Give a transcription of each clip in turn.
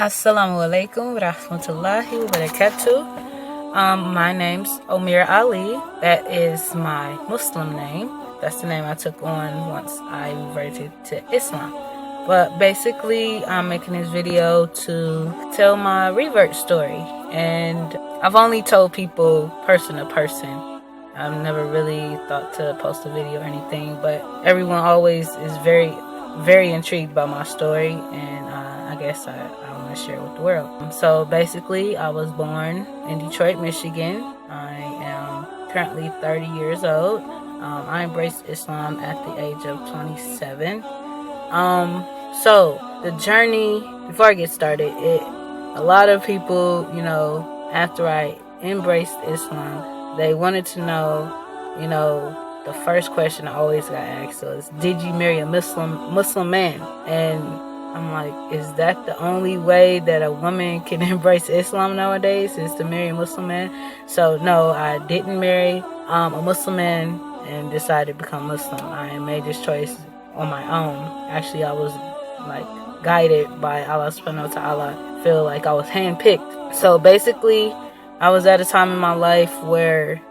Assalamu alaikum rahmatullahi wa barakatuh. My name's Omir Ali. That is my Muslim name. That's the name I took on once I reverted to Islam. But basically, I'm making this video to tell my revert story. And I've only told people person to person. I've never really thought to post a video or anything, but everyone always is very, very intrigued by my story, and I guess I want to share it with the world. So basically, I was born in Detroit, Michigan. I am currently 30 years old. I embraced Islam at the age of 27. So the journey, before I get started, a lot of people, after I embraced Islam, they wanted to know, the first question I always got asked was, did you marry a Muslim man? And I'm like, is that the only way that a woman can embrace Islam nowadays, is to marry a Muslim man? So no, I didn't marry a Muslim man and decided to become Muslim. I made this choice on my own. Actually, I was guided by Allah subhanahu wa ta'ala. Feel like I was handpicked. So basically, I was at a time in my life where,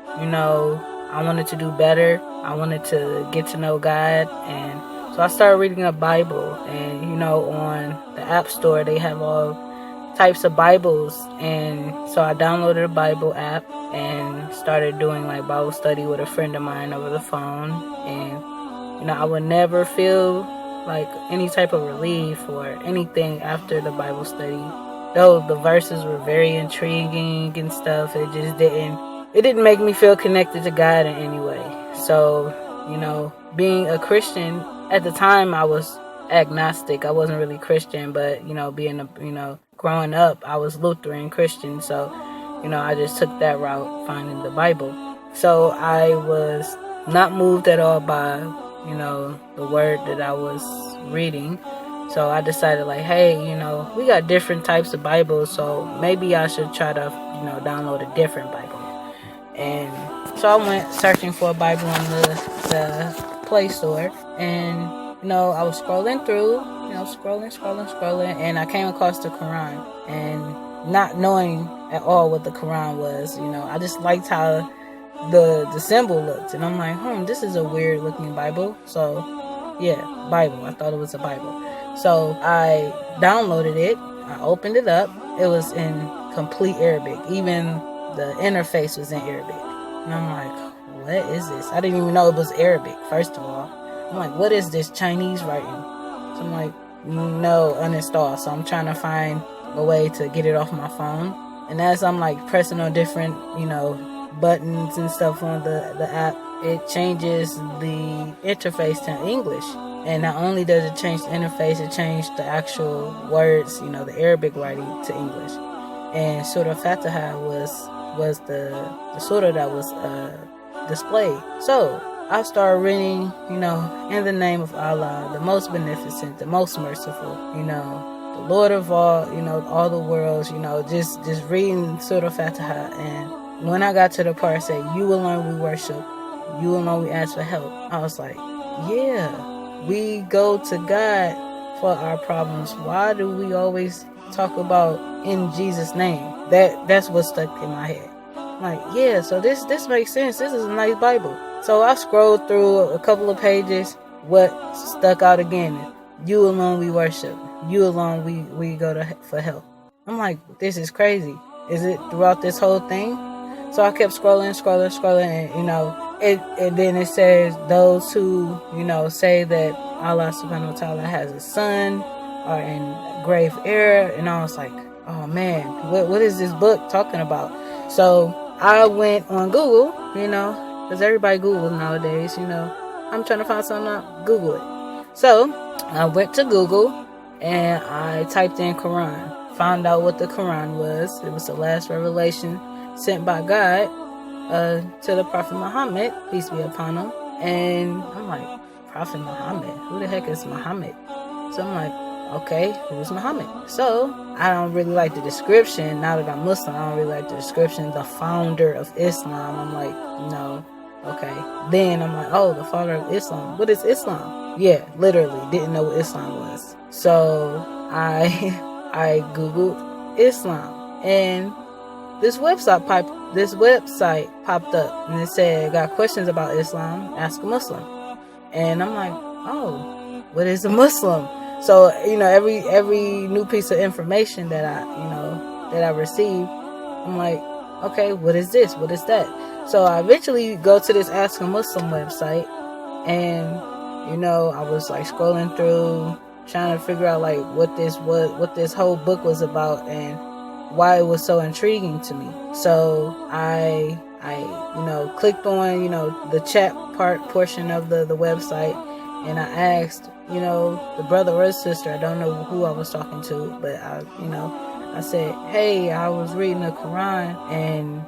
I wanted to do better. I wanted to get to know God. And so I started reading a Bible. And, on the App Store, they have all types of Bibles. And so I downloaded a Bible app and started doing Bible study with a friend of mine over the phone. And, I would never feel any type of relief or anything after the Bible study. Though the verses were very intriguing and stuff, it just didn't make me feel connected to God in any way. So, being a Christian, at the time I was agnostic. I wasn't really Christian, but, growing up, I was Lutheran Christian. So, I just took that route, finding the Bible. So I was not moved at all by, the word that I was reading. So I decided hey, we got different types of Bibles, so maybe I should try to, download a different Bible. And so I went searching for a Bible on the Play Store, and, I was scrolling through, scrolling, and I came across the Quran, and not knowing at all what the Quran was, I just liked how the symbol looked, and I'm like, this is a weird looking Bible. So yeah, Bible, I thought it was a Bible. So I downloaded it, I opened it up, it was in complete Arabic, even the interface was in Arabic, and I'm like, what is this? I didn't even know it was Arabic, first of all. I'm like, what is this Chinese writing? So I'm like, no, uninstall. So I'm trying to find a way to get it off my phone, and as I'm pressing on different, buttons and stuff on the app, it changes the interface to English. And not only does it change the interface, it changed the actual words, the Arabic writing to English. And Surah Fatiha was the surah that was displayed. So I started reading, in the name of Allah, the most beneficent, the most merciful, the Lord of all the worlds, just reading Surah Fatiha. And when I got to the part that said, you alone we worship, you alone we ask for help, I was like, yeah. We go to God for our problems. Why do we always talk about in Jesus' name? That's what stuck in my head. Yeah, so this makes sense. This is a nice Bible. So I scrolled through a couple of pages. What stuck out again? You alone we worship. You alone we go to for help. I'm like, this is crazy. Is it throughout this whole thing? So I kept scrolling, and, and then it says those who, say that Allah subhanahu wa ta'ala has a son are in grave error. And I was like, oh man, what is this book talking about? So I went on Google, because everybody Googles nowadays, I'm trying to find something out, Google it. So I went to Google and I typed in Quran, found out what the Quran was. It was the last revelation sent by God to the Prophet Muhammad, peace be upon him. And I'm like, Prophet Muhammad? Who the heck is Muhammad? So I'm like, okay, who's Muhammad? So I don't really like the description. Now that I'm Muslim, I don't really like the description. The founder of Islam. I'm like, no. Okay. Then I'm like, oh, the founder of Islam. What is Islam? Yeah, literally didn't know what Islam was. So I I Googled Islam, and this website popped up, and it said, "Got questions about Islam? Ask a Muslim." And I'm like, "Oh, what is a Muslim?" So every new piece of information that I receive, I'm like, "Okay, what is this? What is that?" So I eventually go to this Ask a Muslim website, and I was like scrolling through, trying to figure out like what this whole book was about and why it was so intriguing to me. So I clicked on the chat portion of the website, and I asked the brother or sister, I don't know who I was talking to, but I said, "Hey, I was reading the Quran, and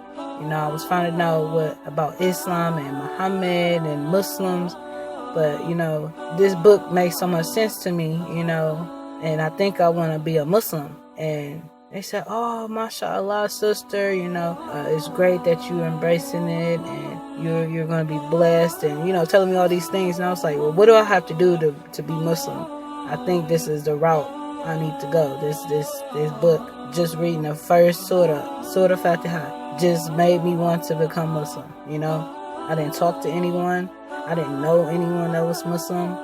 I was finding out about Islam and Muhammad and Muslims, but this book makes so much sense to me, and I think I want to be a Muslim." And they said, "Oh, mashallah, sister, it's great that you're embracing it, and you're going to be blessed," and telling me all these things. And I was like, "Well, what do I have to do to be Muslim? I think this is the route I need to go." This book, just reading the first Surah Fatiha, just made me want to become Muslim. I didn't talk to anyone. I didn't know anyone that was Muslim.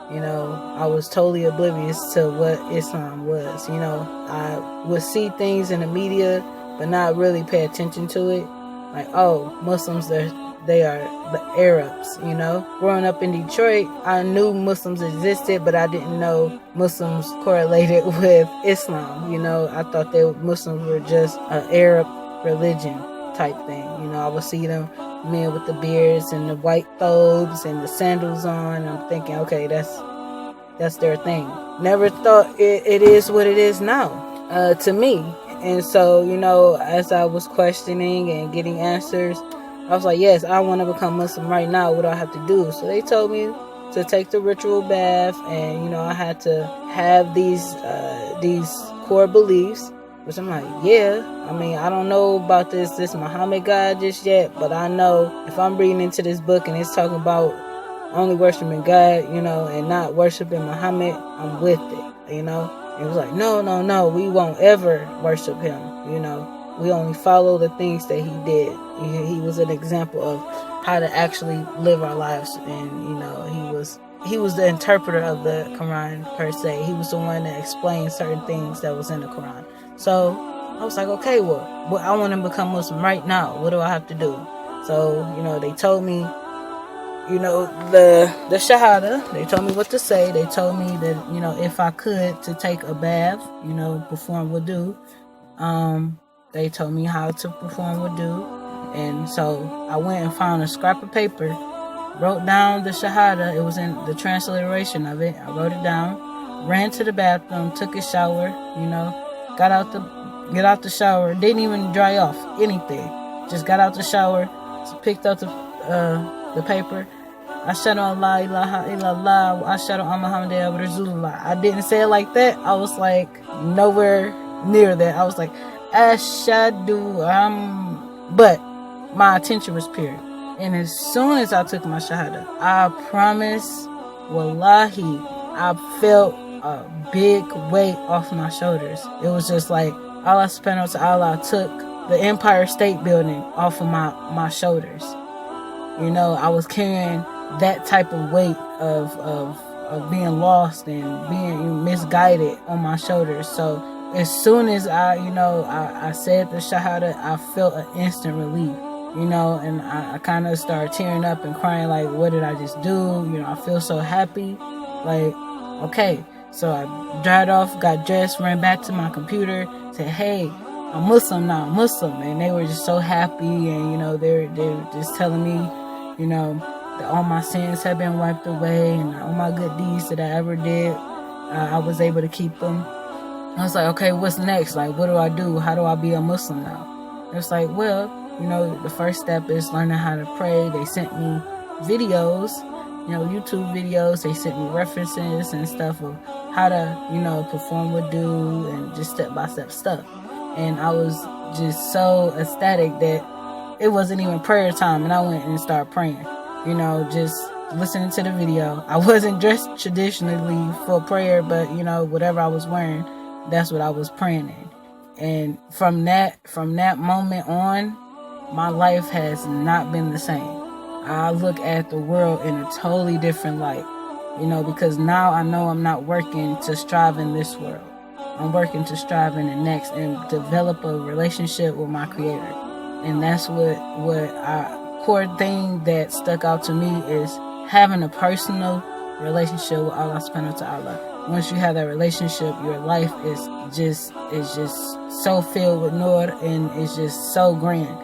I was totally oblivious to what Islam was. I would see things in the media, but not really pay attention to it. Like, oh, Muslims, they are the Arabs. Growing up in Detroit, I knew Muslims existed, but I didn't know Muslims correlated with Islam. I thought Muslims were just an Arab religion type thing. I would see them, men with the beards and the white thobes and the sandals on, and I'm thinking, okay, that's their thing. Never thought it is what it is now to me. And so as I was questioning and getting answers, I was like, yes, I want to become Muslim right now. What do I have to do? So they told me to take the ritual bath, and I had to have these core beliefs, which I'm like, yeah, I don't know about this Muhammad guy just yet, but I know if I'm reading into this book and it's talking about only worshiping God, and not worshiping Muhammad, I'm with it, It was like, no, we won't ever worship him, we only follow the things that he did. He was an example of how to actually live our lives, and he was the interpreter of the Quran per se. He was the one that explained certain things that was in the Quran. So I was like, okay, well, I want to become Muslim right now. What do I have to do? So, they told me, the Shahada, they told me what to say. They told me that, if I could, to take a bath, perform wudu. They told me how to perform wudu. And so I went and found a scrap of paper, wrote down the Shahada. It was in the transliteration of it. I wrote it down, ran to the bathroom, took a shower, get out the shower, didn't even dry off anything, just got out the shower, picked up the paper. Ashhadu an la ilaha illallah wa ashhadu anna Muhammadan rasulullah. I didn't say it like that. I was like nowhere near that. I was like ashhadu but my attention was pure. And as soon as I took my shahada, I promise, wallahi, I felt a big weight off my shoulders. It was just like Allah subhanahu wa ta'ala took the Empire State Building off of my shoulders. I was carrying that type of weight of being lost and being misguided on my shoulders. So as soon as I said the shahada, I felt an instant relief. And I kind of started tearing up and crying, like, what did I just do? I feel so happy. Like, okay. So I dried off, got dressed, ran back to my computer, said, hey, I'm Muslim now, I'm Muslim. And they were just so happy. And, they're just telling me, that all my sins have been wiped away and all my good deeds that I ever did, I was able to keep them. I was like, okay, what's next? Like, what do I do? How do I be a Muslim now? It's like, well, the first step is learning how to pray. They sent me videos, YouTube videos. They sent me references and stuff of how to, perform wudu and just step-by-step stuff. And I was just so ecstatic that it wasn't even prayer time, and I went and started praying, just listening to the video. I wasn't dressed traditionally for prayer, but, whatever I was wearing, that's what I was praying in. And from that moment on, my life has not been the same. I look at the world in a totally different light, because now I know I'm not working to strive in this world. I'm working to strive in the next and develop a relationship with my Creator. And that's what core thing that stuck out to me is having a personal relationship with Allah subhanahu wa ta'ala. Once you have that relationship, your life is just so filled with nur, and it's just so grand.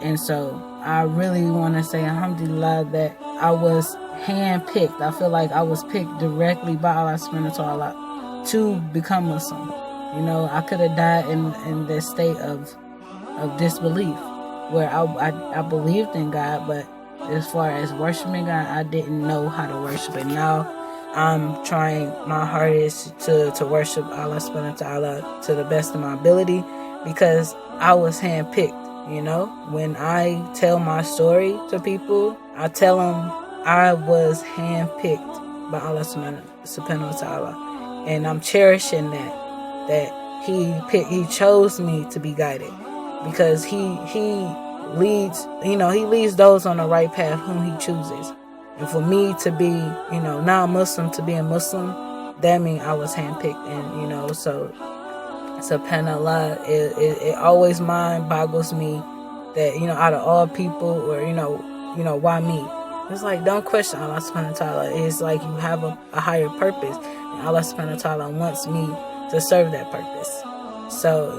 And so I really want to say alhamdulillah that I was handpicked. I feel like I was picked directly by Allah subhanahu wa ta'ala to become Muslim. I could have died in this state of disbelief, where I believed in God, but as far as worshiping God, I didn't know how to worship. And now I'm trying my hardest to worship Allah subhanahu wa ta'ala to the best of my ability, because I was handpicked. When I tell my story to people, I tell them I was handpicked by Allah subhanahu wa ta'ala, and I'm cherishing that He chose me to be guided, because He leads those on the right path whom He chooses. And for me to be, now Muslim, to be a Muslim, that means I was handpicked. And, so subhanallah, it always mind boggles me that, out of all people, or, why me? It's like, don't question Allah subhanahu wa ta'ala. It's like you have a higher purpose, and Allah subhanahu wa ta'ala wants me to serve that purpose. So,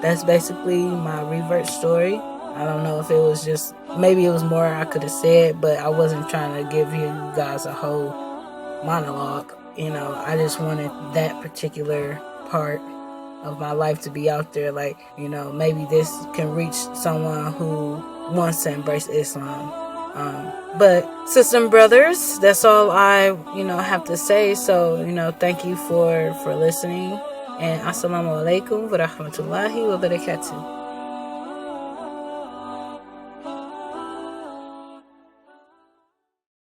that's basically my revert story. I don't know if it was just, maybe it was more I could have said, but I wasn't trying to give you guys a whole monologue. I just wanted that particular part of my life to be out there. Like, maybe this can reach someone who wants to embrace Islam. But sisters and brothers, that's all I, have to say. So, thank you for listening. And assalamu alaikum wa rahmatullahi wa barakatuh.